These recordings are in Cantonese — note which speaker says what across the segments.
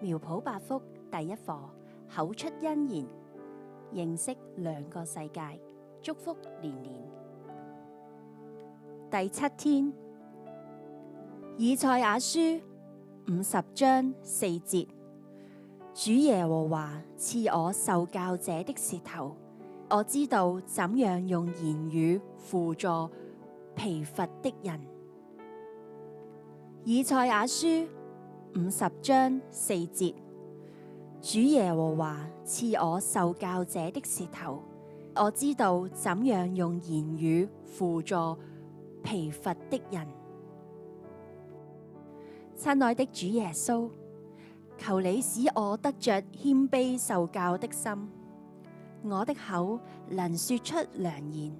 Speaker 1: 苗圃百福第一課，口出恩言，認識兩個世界，祝福連連。第7天，以賽亞書50章4節，主耶和華賜我受教者的舌頭，我知道怎樣用言語扶助疲乏的人。以賽亞書50章4節，主耶和華賜我受教者的舌頭，我知道怎樣用言語扶助疲乏的人。親愛的主耶穌，求你使我得着謙卑受教的心，我的口能說出良言，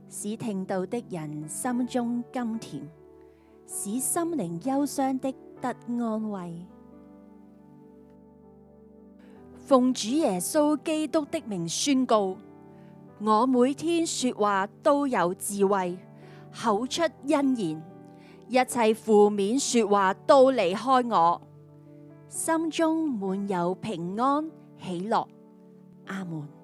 Speaker 1: 使聽到的人心中甘甜，使心靈憂傷的得安慰。奉主耶穌基督的名宣告，我每天說話都有智慧，口出恩言，一切負面說話都離開我，心中滿有平安喜樂。阿們。